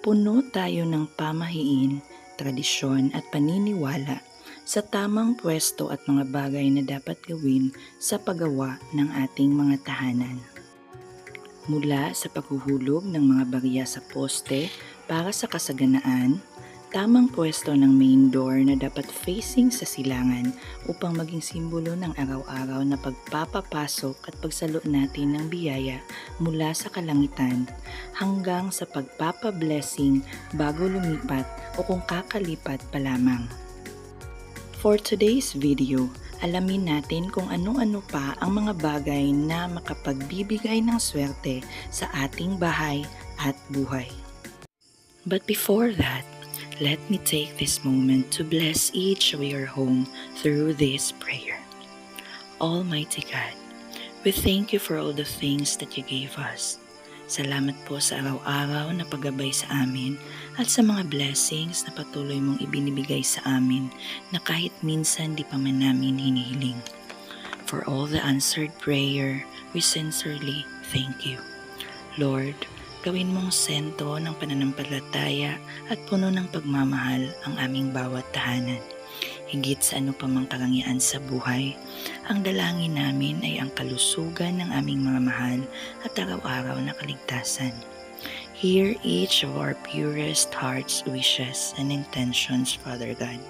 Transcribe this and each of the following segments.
Puno tayo ng pamahiin, tradisyon at paniniwala sa tamang pwesto at mga bagay na dapat gawin sa paggawa ng ating mga tahanan. Mula sa paghuhulog ng mga barya sa poste para sa kasaganaan, tamang pwesto ng main door na dapat facing sa silangan upang maging simbolo ng araw-araw na pagpapapasok at pagsalo natin ng biyaya mula sa kalangitan hanggang sa pagpapablessing bago lumipat o kung kakalipat pa lamang. For today's video, alamin natin kung ano-ano pa ang mga bagay na makapagbibigay ng swerte sa ating bahay at buhay. But before that, let me take this moment to bless each of your home through this prayer. Almighty God, we thank you for all the things that you gave us. Salamat po sa araw-araw na paggabay sa amin at sa mga blessings na patuloy mong ibinibigay sa amin na kahit minsan di pa man namin hinihiling. For all the answered prayer, we sincerely thank you. Lord, gawin mong sentro ng pananampalataya at puno ng pagmamahal ang aming bawat tahanan. Higit sa ano pa mang karangyaan sa buhay, ang dalangin namin ay ang kalusugan ng aming mga mahal at araw-araw na kaligtasan. Hear each of our purest hearts' wishes and intentions, Father God.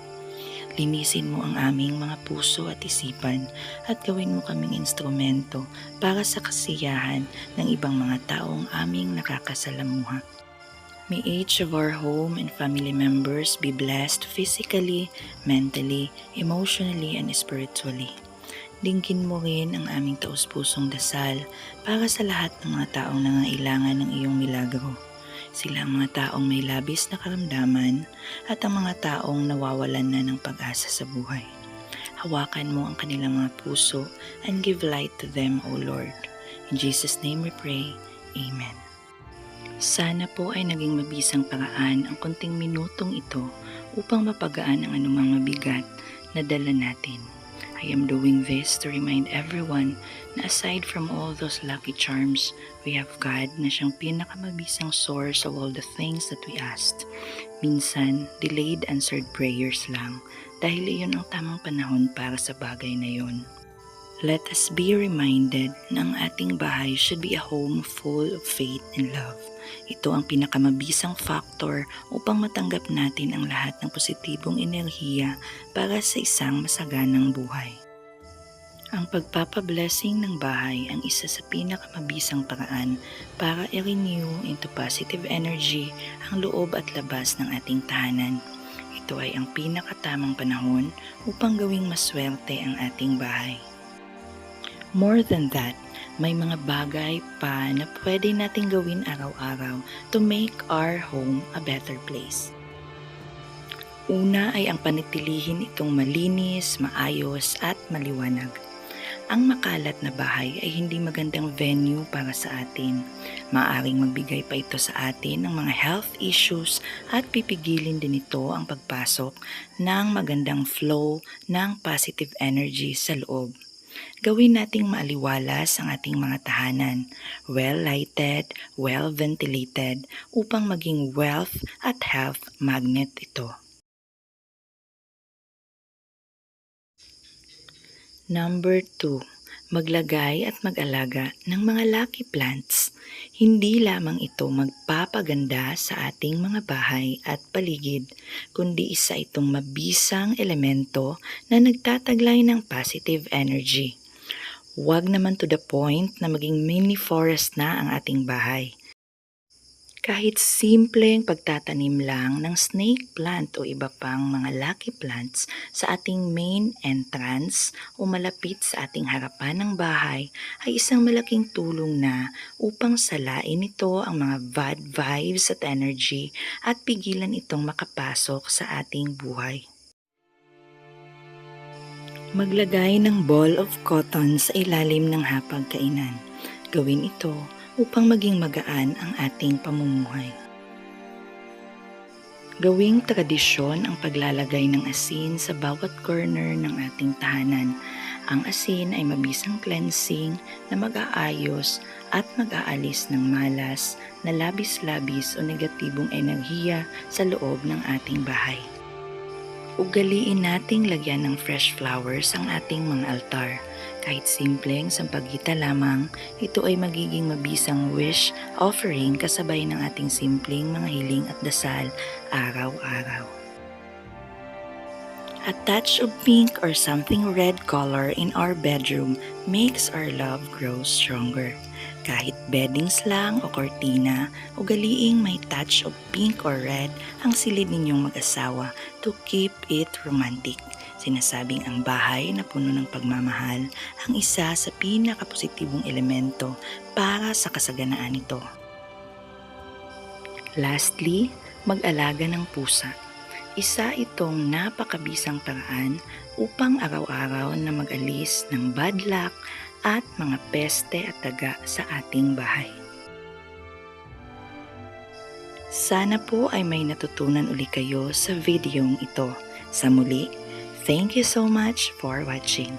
Linisin mo ang aming mga puso at isipan at gawin mo kaming instrumento para sa kasiyahan ng ibang mga taong aming nakakasalamuha. May each of our home and family members be blessed physically, mentally, emotionally, and spiritually. Dinggin mo rin ang aming taus-pusong dasal para sa lahat ng mga taong nangangailangan ng iyong milagro. Sila ang mga taong may labis na karamdaman at ang mga taong nawawalan na ng pag-asa sa buhay. Hawakan mo ang kanilang mga puso and give light to them, O Lord. In Jesus' name we pray. Amen. Sana po ay naging mabisang paraan ang konting minutong ito upang mapagaan ang anumang mabigat na dala natin. I am doing this to remind everyone na aside from all those lucky charms, we have God na siyang pinakamabisang source of all the things that we asked. Minsan, delayed answered prayers lang dahil iyon ang tamang panahon para sa bagay na yun. Let us be reminded na ang ating bahay should be a home full of faith and love. Ito ang pinakamabisang factor upang matanggap natin ang lahat ng positibong enerhiya para sa isang masaganang buhay. Ang pagpapablessing ng bahay ang isa sa pinakamabisang paraan para i-renew into positive energy ang loob at labas ng ating tahanan. Ito ay ang pinakatamang panahon upang gawing maswerte ang ating bahay. More than that, may mga bagay pa na pwede nating gawin araw-araw to make our home a better place. Una ay ang panitilihin itong malinis, maayos at maliwanag. Ang makalat na bahay ay hindi magandang venue para sa atin. Maaaring magbigay pa ito sa atin ng mga health issues at pipigilin din ito ang pagpasok ng magandang flow ng positive energy sa loob. Gawin nating maaliwalas ang ating mga tahanan, well-lighted, well-ventilated, upang maging wealth at health magnet ito. Number 2, maglagay at mag-alaga ng mga lucky plants. Hindi lamang ito magpapaganda sa ating mga bahay at paligid, kundi isa itong mabisang elemento na nagtataglay ng positive energy. Huwag naman to the point na maging mini forest na ang ating bahay. Kahit simpleng pagtatanim lang ng snake plant o iba pang mga lucky plants sa ating main entrance o malapit sa ating harapan ng bahay ay isang malaking tulong na upang salain ito ang mga bad vibes at energy at pigilan itong makapasok sa ating buhay. Maglagay ng ball of cotton sa ilalim ng hapagkainan. Gawin ito upang maging magaan ang ating pamumuhay. Gawing tradisyon ang paglalagay ng asin sa bawat corner ng ating tahanan Ang asin ay mabisang cleansing na mag-aayos at mag-aalis ng malas na labis-labis o negatibong enerhiya sa loob ng ating bahay. Ugaliin nating lagyan ng fresh flowers ang ating mga altar. Kahit simpleng sampagita lamang, ito ay magiging mabisang wish offering kasabay ng ating simpleng mga hiling at dasal araw-araw. A touch of pink or something red color in our bedroom makes our love grow stronger. Kahit beddings lang o kortina, ugaliing may touch of pink or red ang silid ninyong mag-asawa to keep it romantic. Sinasabing ang bahay na puno ng pagmamahal ang isa sa pinakapositibong elemento para sa kasaganaan nito. Lastly, mag-alaga ng pusa. Isa itong napakabisang paraan upang araw-araw na mag-alis ng bad luck at mga peste at daga sa ating bahay. Sana po ay may natutunan uli kayo sa videong ito. Sa muli, thank you so much for watching.